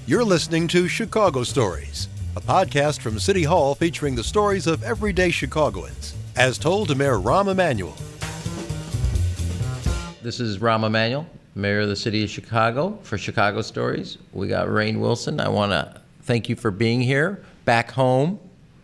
You're listening to Chicago Stories, a podcast from City Hall featuring the stories of everyday Chicagoans, as told to Mayor Rainn Emanuel. This is Rainn Emanuel, Mayor of the City of Chicago, for Chicago Stories. We got Rainn Wilson. I want to thank you for being here, back home.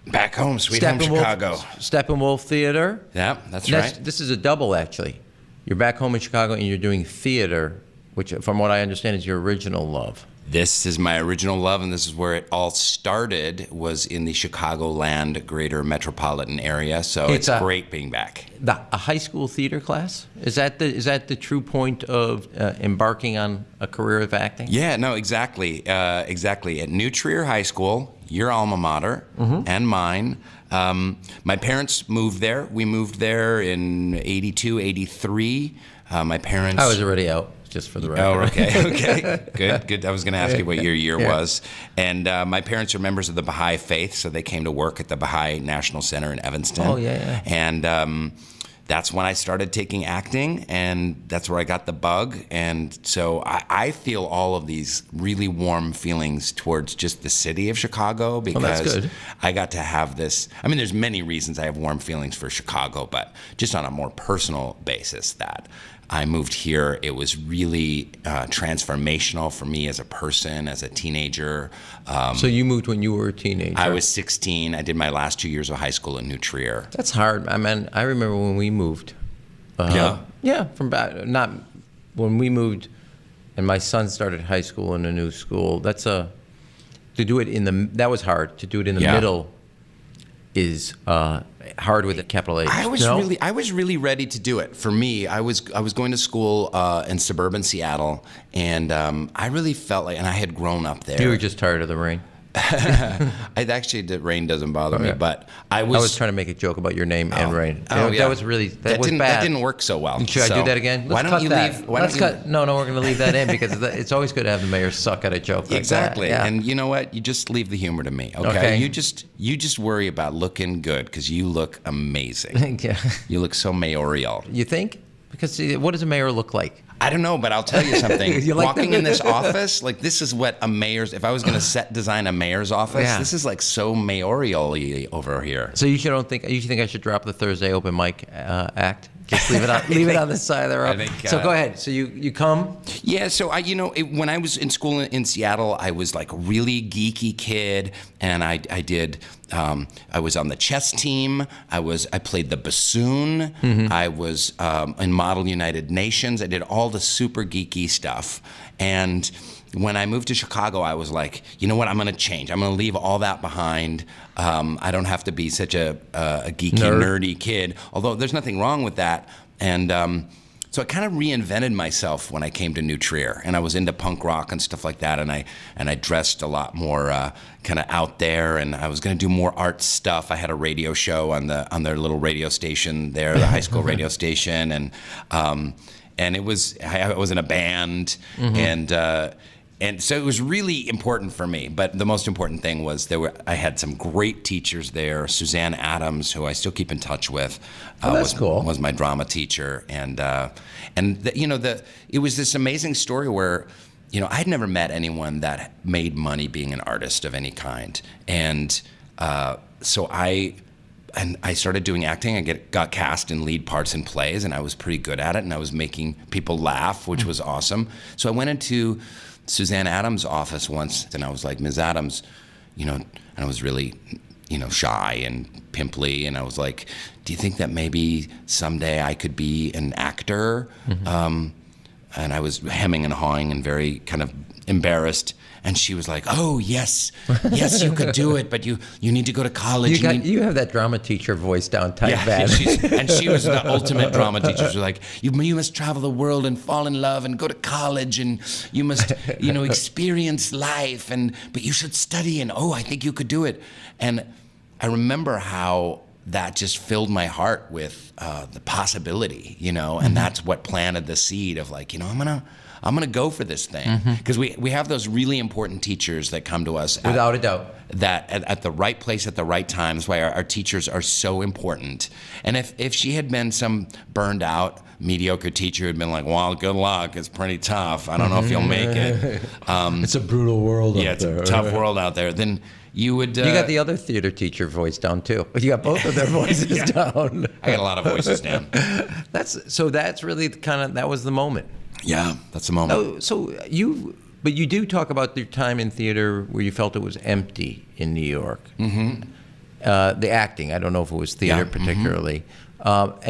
Back home, sweet home Chicago. Steppenwolf Theater. Yeah, that's right. This is a double, actually. You're back home in Chicago and you're doing theater, which, from what I understand, is your original love. This is my original love, and this is where it all started, was in the Chicagoland greater metropolitan area, so it's great being back. A high school theater class? Is that the true point of embarking on a career of acting? Yeah, no, exactly. Exactly. At New Trier High School, your alma mater, and mine. My parents moved there. We moved there in 82, 83. My parents... I was already out. Just for the record. Oh, okay. Good. I was going to ask you what your year was. And my parents are members of the Baha'i faith, so they came to work at the Baha'i National Center in Evanston. Oh, yeah. And that's when I started taking acting, and that's where I got the bug. And so I feel all of these really warm feelings towards just the city of Chicago, because that's good. I got to have this. I mean, there's many reasons I have warm feelings for Chicago, but just on a more personal basis, that I moved here. It was really transformational for me as a person, as a teenager. So you moved when you were a teenager? I was 16. I did my last 2 years of high school in New Trier. That's hard. I mean, I remember when we moved. From back, not when we moved, and my son started high school in a new school. That was hard. To do it in the middle is hard with a capital H. I was really ready to do it. For me, I was going to school in suburban Seattle, and I really felt like, and I had grown up there. You were just tired of the rain. The rain doesn't bother me, but I was trying to make a joke about your name and rain. Yeah. That was bad. That didn't work so well. Should I do that again? Why don't you leave? No, we're going to leave that in, because it's always good to have the mayor suck at a joke like that. Exactly. Yeah. And you know what? You just leave the humor to me, okay? You just worry about looking good, because you look amazing. Yeah. You look so mayoral. You think? Because what does a mayor look like? I don't know, but I'll tell you something. Walking in this office, like, this is what a mayor's, if I was going to design a mayor's office, this is like so mayoral-y over here. So you think I should drop the Thursday open mic act? Just leave it on the side of the road. So go ahead. So you come? Yeah. So when I was in school in Seattle, I was like a really geeky kid, and I was on the chess team. I played the bassoon. I was in Model United Nations. I did all the super geeky stuff. And when I moved to Chicago, I was like, you know what? I'm going to change. I'm going to leave all that behind. I don't have to be such a geeky, nerdy kid, although there's nothing wrong with that. And so I kind of reinvented myself when I came to New Trier, and I was into punk rock and stuff like that, and I dressed a lot more kind of out there, and I was going to do more art stuff. I had a radio show on their little radio station there, the high school radio station, and I was in a band, and so it was really important for me. But the most important thing was I had some great teachers there. Suzanne Adams, who I still keep in touch with, was my drama teacher, and it was this amazing story where, I'd never met anyone that made money being an artist of any kind, and so I started doing acting. I got cast in lead parts in plays, and I was pretty good at it, and I was making people laugh, which was awesome. So I went into Suzanne Adams' office once, and I was like, Ms. Adams, and I was really, shy and pimply, and I was like, do you think that maybe someday I could be an actor? And I was hemming and hawing and very kind of embarrassed. And she was like, "Oh, yes, you could do it, but you need to go to college." You have that drama teacher voice down tight bad. And she was the ultimate drama teacher. She was like, you must travel the world and fall in love and go to college, and you must, experience life, but you should study, and I think you could do it." And I remember how that just filled my heart with the possibility, and that's what planted the seed of like, I'm going to go for this thing. Because we have those really important teachers that come to us. Without a doubt. That at the right place at the right time. That's why our teachers are so important. And if she had been some burned out, mediocre teacher who'd been like, well, good luck, it's pretty tough, I don't know if you'll make it. It's a brutal world out there. Yeah, it's a tough world out there. Then you would... you got the other theater teacher voice down, too. You got both of their voices down. I got a lot of voices down. That's really that was the moment. Yeah, that's the moment. But you do talk about your time in theater where you felt it was empty in New York. The acting, I don't know if it was theater particularly. But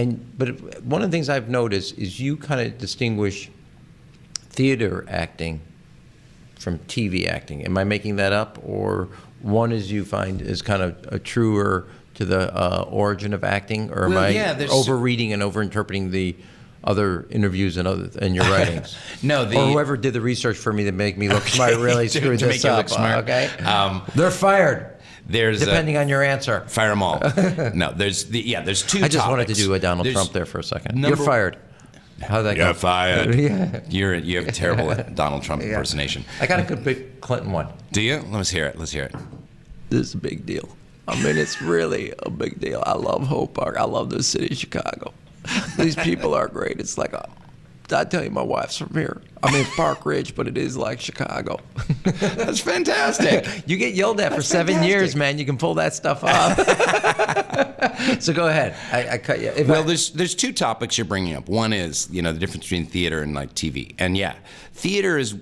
one of the things I've noticed is you kind of distinguish theater acting from TV acting. Am I making that up? Or one is you find is kind of a truer to the origin of acting? Or am I over-reading and over-interpreting the other interviews and your writings? No, or whoever did the research for me to make me look smart really screwed this up. Okay, they're fired. Depending on your answer. Fire them all. No, there's two. I just topics. wanted to do a Donald Trump there for a second. You're fired. How'd that go? You're fired. Yeah. You have a terrible Donald Trump impersonation. I got a good big Clinton one. Do you? Let's hear it. Let's hear it. This is a big deal. I mean, it's really a big deal. I love Hope Park. I love the city of Chicago. These people are great. It's like I tell you, my wife's from here. I mean, Park Ridge, but it is like Chicago. That's fantastic. You get yelled at for 7 years, man. You can pull that stuff off. So go ahead. I cut you. There's two topics you're bringing up. One is, the difference between theater and like TV. And theater is,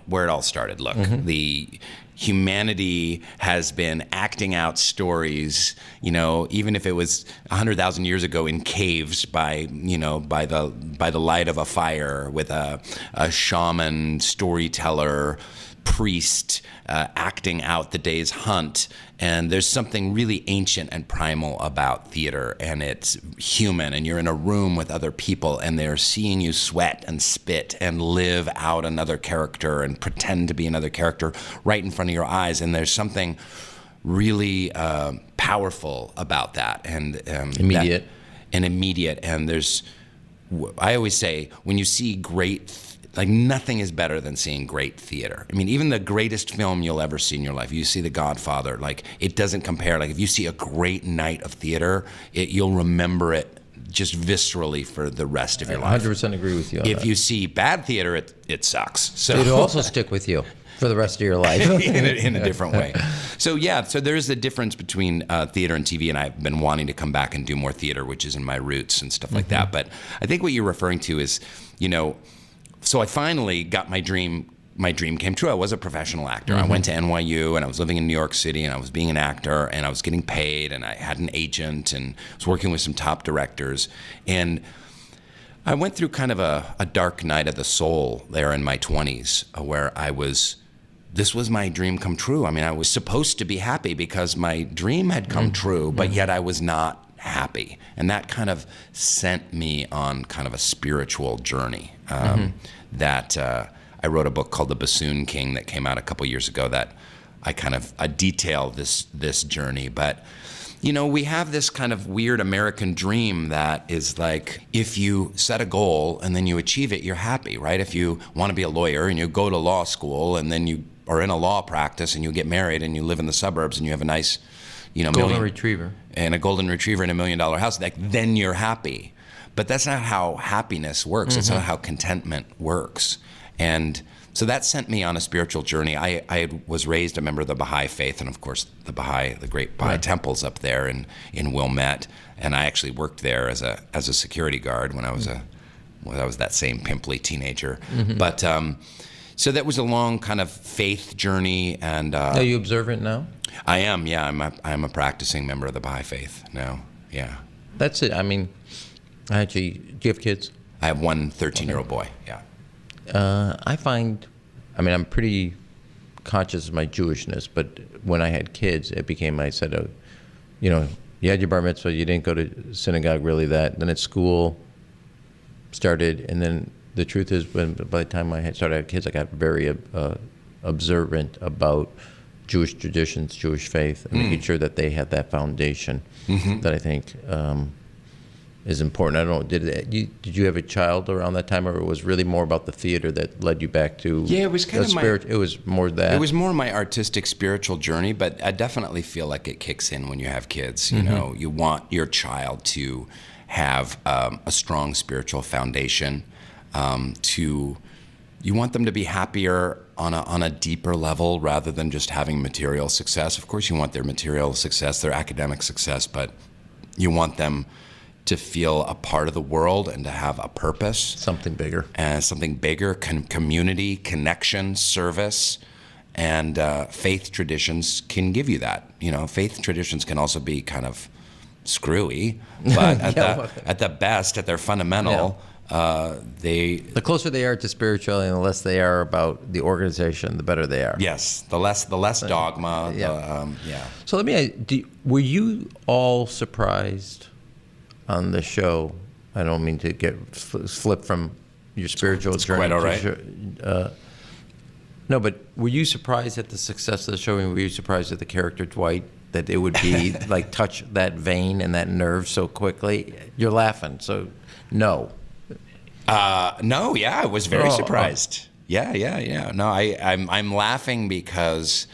where it all started. Look, the humanity has been acting out stories, even if it was 100,000 years ago in caves by the light of a fire with a shaman, storyteller, priest acting out the day's hunt. And there's something really ancient and primal about theater, and it's human, and you're in a room with other people, and they're seeing you sweat and spit and live out another character and pretend to be another character right in front of your eyes. And there's something really powerful about that. And immediate. And I always say, when you see great nothing is better than seeing great theater. I mean, even the greatest film you'll ever see in your life, you see The Godfather, it doesn't compare. If you see a great night of theater, you'll remember it just viscerally for the rest of your life. 100% agree with you on that. If you see bad theater, it sucks. So it'll also stick with you for the rest of your life. in a different way. So there's a difference between theater and TV, and I've been wanting to come back and do more theater, which is in my roots and stuff like that. But I think what you're referring to is, so I finally got my dream came true. I was a professional actor. I went to NYU, and I was living in New York City, and I was being an actor, and I was getting paid, and I had an agent, and was working with some top directors. And I went through kind of a dark night of the soul there in my 20s, where this was my dream come true. I mean, I was supposed to be happy because my dream had come true, but yet I was not happy. And that kind of sent me on kind of a spiritual journey. I wrote a book called The Bassoon King that came out a couple years ago that I detail this journey. But, we have this kind of weird American dream that is like, if you set a goal and then you achieve it, you're happy, right? If you want to be a lawyer and you go to law school and then you are in a law practice and you get married and you live in the suburbs and you have a nice, golden retriever and a golden retriever in $1 million house, then you're happy. But that's not how happiness works. It's not how contentment works. And so that sent me on a spiritual journey. I was raised a member of the Baha'i faith, and of course the great Baha'i temples up there in Wilmette. And I actually worked there as a security guard when I was that same pimply teenager. But so that was a long kind of faith journey. And are you observant now? I am. Yeah, I'm a practicing member of the Baha'i faith now. Yeah. That's it. I mean, do you have kids? I have one 13-year-old boy. Yeah. I'm pretty conscious of my Jewishness, but when I had kids, it became, I said, you had your bar mitzvah, you didn't go to synagogue really then at school started, and then the truth is, by the time I started having kids, I got very observant about Jewish traditions, Jewish faith, and making sure that they had that foundation that I think is important. I don't know. Did you have a child around that time, or it was really more about the theater that led you back to? Yeah, it was kind of it was more that. It was more my artistic, spiritual journey, but I definitely feel like it kicks in when you have kids. You know, you want your child to have a strong spiritual foundation. You want them to be happier on a deeper level rather than just having material success. Of course, you want their material success, their academic success, but you want them to feel a part of the world and to have a purpose. Something bigger. Community, connection, service, and faith traditions can give you that. You know, faith traditions can also be kind of screwy, but at the best, at their fundamental, the closer they are to spirituality and the less they are about the organization, the better they are. Yes, the less dogma. So let me ask, were you all surprised on the show? I don't mean to get flipped from your spiritual journey. Quite all right. No, but were you surprised at the success of the show? And were you surprised at the character Dwight, that it would be like touch that vein and that nerve so quickly? You're laughing, so no. No, yeah, I was very surprised. Yeah. No, I'm laughing because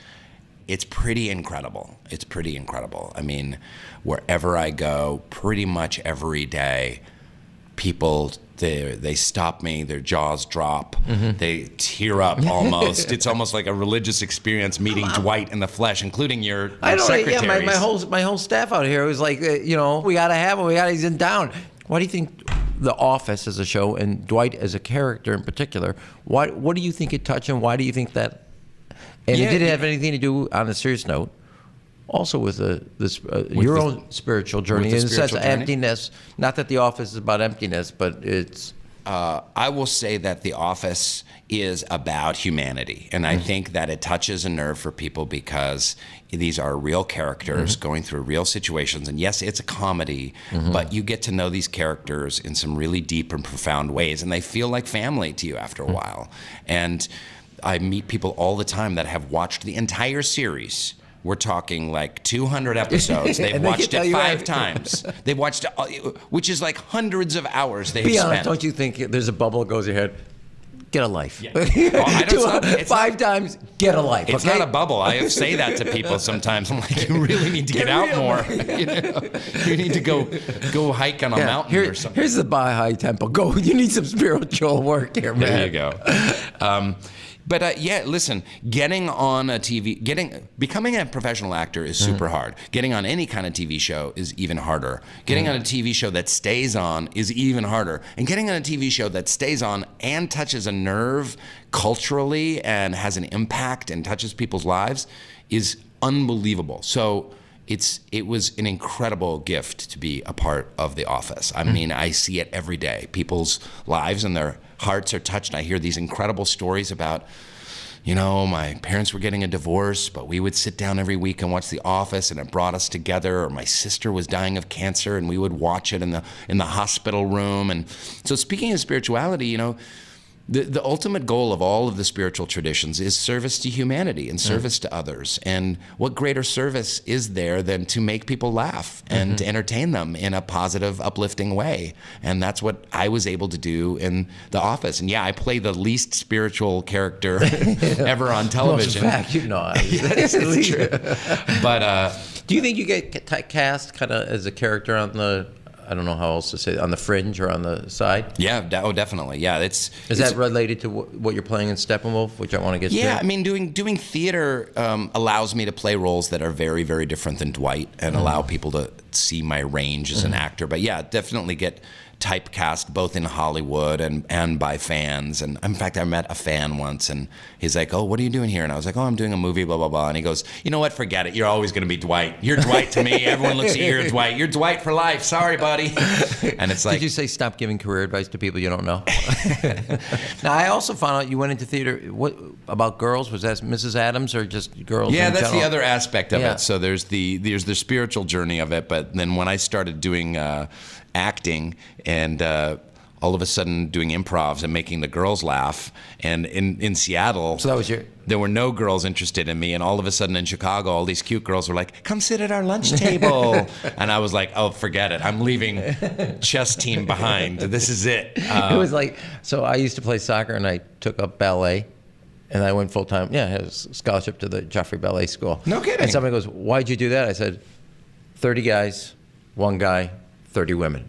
it's pretty incredible. It's pretty incredible. I mean, wherever I go, pretty much every day, people, they stop me, their jaws drop, they tear up almost. It's almost like a religious experience meeting Dwight in the flesh, including your secretaries. Yeah, my whole staff out here was like, we got to have him. He's in town. Why do you think The Office as a show and Dwight as a character in particular, what do you think it touched, and why do you think that? And it didn't have anything to do, on a serious note, also with your own spiritual journey, in the sense of emptiness. Not that The Office is about emptiness, but it's. I will say that The Office is about humanity, and I think that it touches a nerve for people because these are real characters going through real situations. And yes, it's a comedy, but you get to know these characters in some really deep and profound ways, and they feel like family to you after a while. And I meet people all the time that have watched the entire series. We're talking like 200 episodes. They've watched it 5 times. They've watched it, which is like hundreds of hours they've spent. Be honest, don't you think there's a bubble that goes in your head? Get a life. Yeah. It's 5 times, get a life. It's not a bubble. I say that to people sometimes. I'm like, you really need to get out more. You need to go hike on a mountain or something. Here's the Baha'i temple. Go. You need some spiritual work here, man. There you go. But listen, getting on a becoming a professional actor is super hard. Getting on any kind of TV show is even harder. Getting on a TV show that stays on is even harder. And getting on a TV show that stays on and touches a nerve culturally and has an impact and touches people's lives is unbelievable. So it was an incredible gift to be a part of The Office. I mean, I see it every day. People's lives and their hearts are touched. I hear these incredible stories about, my parents were getting a divorce, but we would sit down every week and watch The Office, and it brought us together. Or my sister was dying of cancer, and we would watch it in the hospital room. And so, speaking of spirituality, the ultimate goal of all of the spiritual traditions is service to humanity and service to others. And what greater service is there than to make people laugh and to entertain them in a positive, uplifting way? And that's what I was able to do in The Office. And I play the least spiritual character ever on television. Well, in fact, it's true. But do you think you get cast kind of as a character on the? I don't know how else to say it, on the fringe or on the side? Yeah, definitely. Yeah, is that related to what you're playing in Steppenwolf, which I want to get to? Yeah, I mean, doing theater allows me to play roles that are very, very different than Dwight and allow people to see my range as an actor. But definitely get typecast both in Hollywood and by fans. And in fact, I met a fan once, and he's like, "Oh, what are you doing here?" And I was like, "Oh, I'm doing a movie, blah, blah, blah." And he goes, "You know what? Forget it. You're always going to be Dwight. You're Dwight to me. Everyone looks at you, you're Dwight. You're Dwight for life. Sorry, buddy." And it's like... Did you say stop giving career advice to people you don't know? Now, I also found out you went into theater. What about girls? Was that Mrs. Adams or just girls in that's general? the other aspect of it. So there's the spiritual journey of it, but then when I started doing acting and all of a sudden doing improvs and making the girls laugh. And in Seattle, So that was there were no girls interested in me. And all of a sudden in Chicago, all these cute girls were like, come sit at our lunch table. And I was like, oh, forget it. I'm leaving chess team behind. This is it. It was like, so I used to play soccer and I took up ballet. And I went full time. Yeah, I had a scholarship to the Joffrey Ballet School. No kidding. And somebody goes, "Why'd you do that?" I said, 30 guys, 1 guy, 30 women.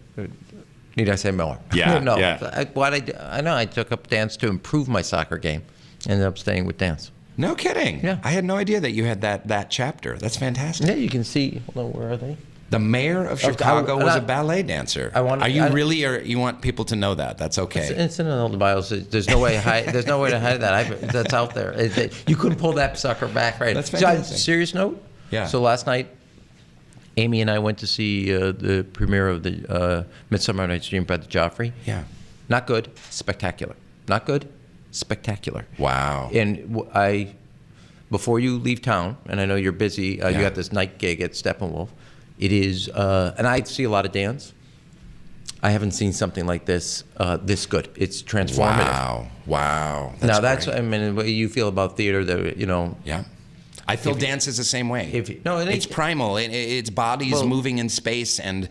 Need I say more? Yeah, no. yeah. I know. I took up dance to improve my soccer game. Ended up staying with dance. No kidding. Yeah. I had no idea that you had that chapter. That's fantastic. Yeah, you can see. Hold on, where are they? The mayor of Chicago was a ballet dancer. You want people to know that? That's okay. It's in all the bios. There's no way to hide. There's no way to hide that. That's out there. You couldn't pull that sucker back, right? That's fantastic. Serious note. Yeah. So last night, Amy and I went to see the premiere of the Midsummer Night's Dream by the Joffrey. Yeah. Not good. Spectacular. Not good. Spectacular. Wow. And before you leave town, and I know you're busy, you got this night gig at Steppenwolf. It is, and I see a lot of dance. I haven't seen something like this this good. It's transformative. Wow. That's great. I mean, what you feel about theater, Yeah. I feel dance is the same way. It's primal. Its body's moving in space and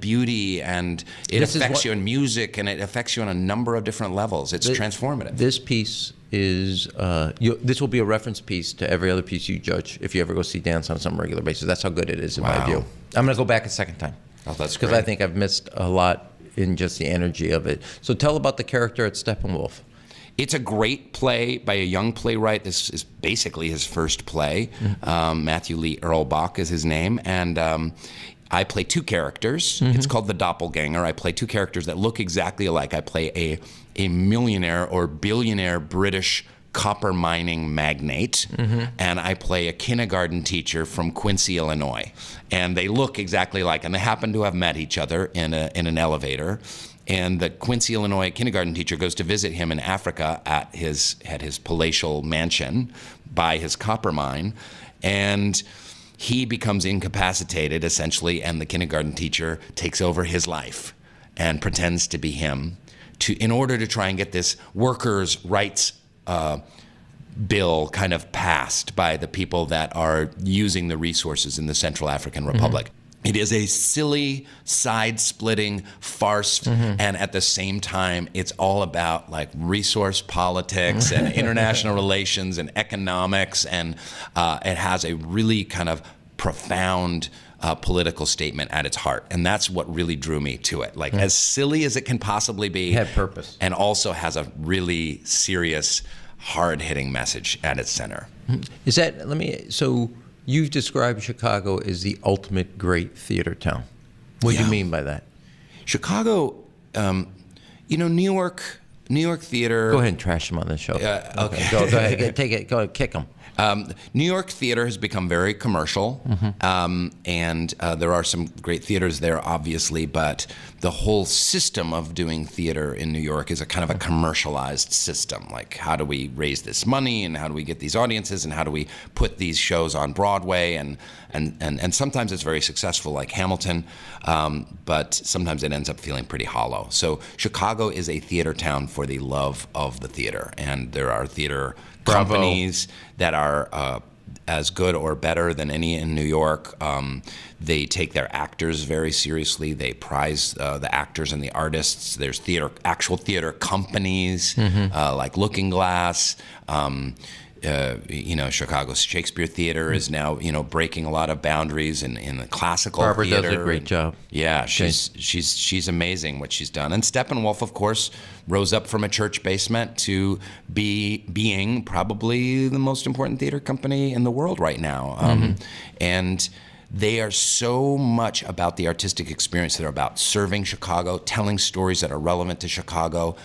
beauty, and it affects you in music, and it affects you on a number of different levels. It's transformative. This piece is this will be a reference piece to every other piece you judge if you ever go see dance on some regular basis. That's how good it is in my view. I'm going to go back a second time. Oh, that's because I think I've missed a lot in just the energy of it. So tell about the character at Steppenwolf. It's a great play by a young playwright. This is basically his first play. Matthew Lee Earlbach is his name. And I play 2 characters. It's called the Doppelganger. I play 2 characters that look exactly alike. I play a millionaire or billionaire British copper mining magnate, and I play a kindergarten teacher from Quincy, Illinois. And they look exactly alike, and they happen to have met each other in an elevator. And the Quincy, Illinois kindergarten teacher goes to visit him in Africa at his palatial mansion by his copper mine, and he becomes incapacitated essentially, and the kindergarten teacher takes over his life and pretends to be him in order to try and get this workers' rights bill kind of passed by the people that are using the resources in the Central African Republic. It is a silly, side-splitting farce, and at the same time, it's all about like resource politics and international relations and economics, and it has a really kind of profound political statement at its heart, and that's what really drew me to it. Like as silly as it can possibly be, had purpose, and also has a really serious, hard-hitting message at its center. Is that so? You've described Chicago as the ultimate great theater town. What do you mean by that? Chicago, New York theater. Go ahead and trash them on the show. Okay. Go ahead, take it. Go ahead, kick them. New York theater has become very commercial, and there are some great theaters there, obviously, but the whole system of doing theater in New York is a kind of a commercialized system. Like, how do we raise this money, and how do we get these audiences, and how do we put these shows on Broadway, and sometimes it's very successful, like Hamilton, but sometimes it ends up feeling pretty hollow. So Chicago is a theater town for the love of the theater, and there are theater companies that are as good or better than any in New York. They take their actors very seriously. They prize the actors and the artists. There's actual theater companies like Looking Glass. Chicago's Shakespeare Theater is now, breaking a lot of boundaries in the classical Barbara theater. does a great job. Yeah, she's amazing what she's done. And Steppenwolf, of course, rose up from a church basement to being probably the most important theater company in the world right now. And they are so much about the artistic experience. They're about serving Chicago, telling stories that are relevant to Chicago,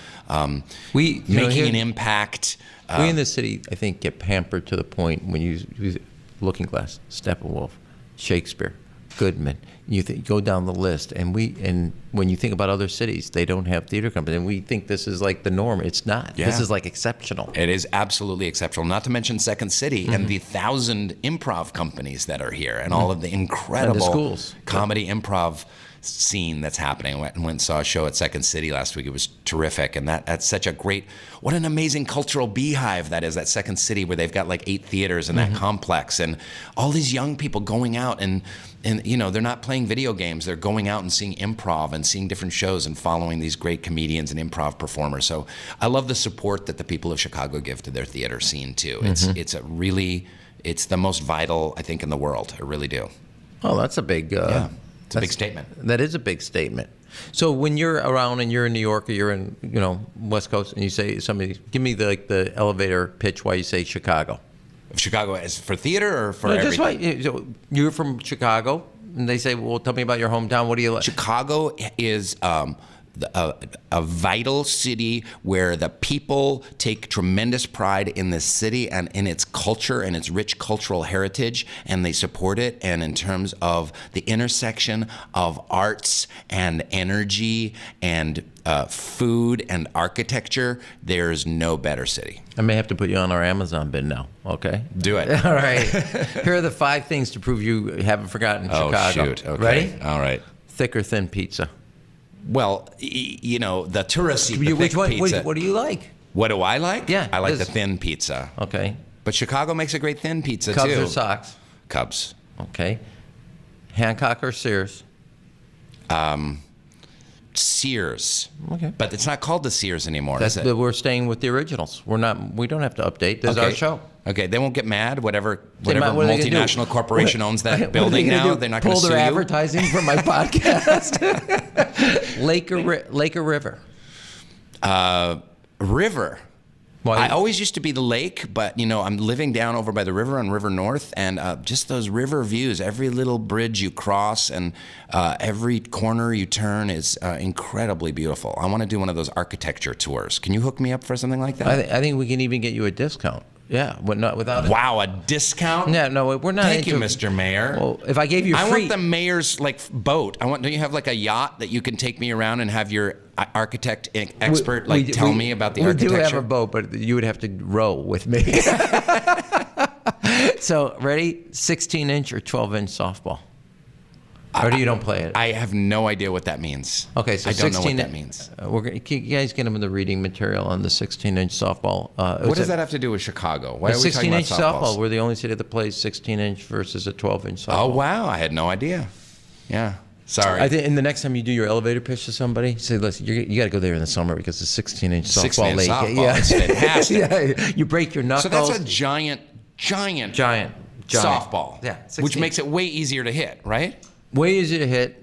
making an impact. We in the city, I think, get pampered to the point when you Looking Glass, Steppenwolf, Shakespeare, Goodman. You go down the list, and when you think about other cities, they don't have theater companies, and we think this is like the norm. It's not. Yeah. This is like exceptional. It is absolutely exceptional. Not to mention Second City and the 1,000 improv companies that are here, and all of the incredible schools. comedy improv scene that's happening. I went and saw a show at Second City last week. It was terrific, and that's such a great, what an amazing cultural beehive that is, that Second City, where they've got like 8 theaters in that complex, and all these young people going out and you know, they're not playing video games. They're going out and seeing improv and seeing different shows and following these great comedians and improv performers. So I love the support that the people of Chicago give to their theater scene too. It's the most vital, I think, in the world. I really do. Oh, that's a big. It's a big statement. That is a big statement. So when you're around and you're in New York or you're in, you know, West Coast, and you say somebody, give me the elevator pitch why you say Chicago. Chicago is for theater or for everything? Just why you're from Chicago, and they say, well, tell me about your hometown. What do you like? Chicago is a vital city where the people take tremendous pride in this city and in its culture and its rich cultural heritage, and they support it. And in terms of the intersection of arts and energy and food and architecture, there's no better city. I may have to put you on our Amazon bid now, okay? Do it. All right. Here are the 5 things to prove you haven't forgotten Chicago. Oh, shoot. Okay. Ready? All right. Thick or thin pizza? Well, you know, the tourists eat the Which thick one? pizza. What do you like? What do I like? Yeah, I like the thin pizza. Okay. But Chicago makes a great thin pizza, Cubs too. or Sox? Cubs. Okay. Hancock or Sears? Sears. Okay. But it's not called the Sears anymore, is it? We're staying with the originals. We don't have to update. This is our show. Okay, they won't get mad. Whatever What are they gonna do? multinational corporation owns that What are building they gonna now, do? they're not going to pull sue their you. advertising from my podcast. Lake or river? River. Why? I always used to be the lake, but you know, I'm living down over by the river on River North, and just those river views. Every little bridge you cross and every corner you turn is incredibly beautiful. I want to do one of those architecture tours. Can you hook me up for something like that? I think we can even get you a discount. Yeah, but not without. Wow, a discount? No, we're not. Thank you, Mr. Mayor. Well, if I gave you I free, want the mayor's boat. Don't you have like a yacht that you can take me around and have your architect expert tell me about the architecture? We do have a boat, but you would have to row with me. So, ready? 16-inch or 12-inch softball? Or you don't play it? I have no idea what that means. Okay, so I don't know what that means. You guys get them the reading material on the 16-inch softball. What does that have to do with Chicago? Why are we talking 16-inch about softballs? softball. We're the only city that plays 16-inch versus a 12-inch softball. Oh, wow. I had no idea. Yeah. Sorry. I think, and the next time you do your elevator pitch to somebody, say, listen, you got to go there in the summer because the 16-inch softball 16-inch lake. softball. Yeah. It's fantastic. Yeah, you break your knuckles. So that's a giant softball. Yeah. 16. Which makes it way easier to hit, right? Way easier to hit.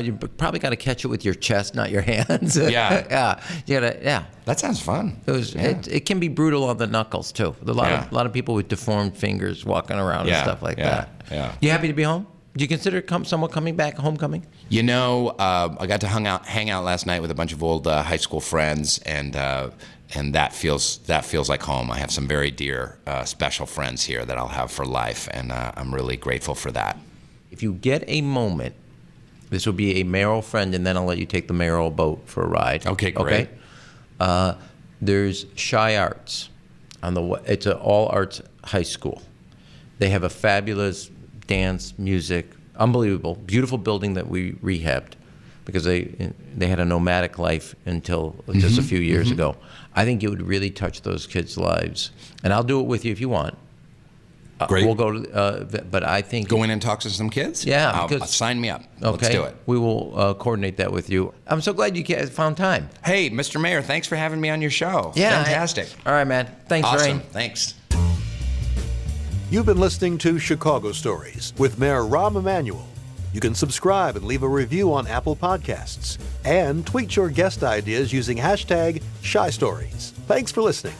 You probably got to catch it with your chest, not your hands. Yeah. Yeah. You gotta. Yeah. That sounds fun. It can be brutal on the knuckles too. A lot of people with deformed fingers walking around and stuff like that. Yeah. You happy to be home? Do you consider someone coming back, homecoming? You know, I got to hang out last night with a bunch of old high school friends, and that feels like home. I have some very dear, special friends here that I'll have for life, and I'm really grateful for that. If you get a moment, this will be a mayoral friend, and then I'll let you take the mayoral boat for a ride. Okay, great. Okay? There's Shy Arts. It's an all-arts high school. They have a fabulous dance, music, unbelievable, beautiful building that we rehabbed because they had a nomadic life until just a few years ago. I think it would really touch those kids' lives. And I'll do it with you if you want. Great. We'll go to, but I think... Go in and talk to some kids? Yeah. Sign me up. Okay. Let's do it. We will coordinate that with you. I'm so glad you found time. Hey, Mr. Mayor, thanks for having me on your show. Yeah. Fantastic. All right, man. Thanks, Awesome. Rainn. Thanks. You've been listening to Chicago Stories with Mayor Rainn Emanuel. You can subscribe and leave a review on Apple Podcasts and tweet your guest ideas using #ShyStories. Thanks for listening.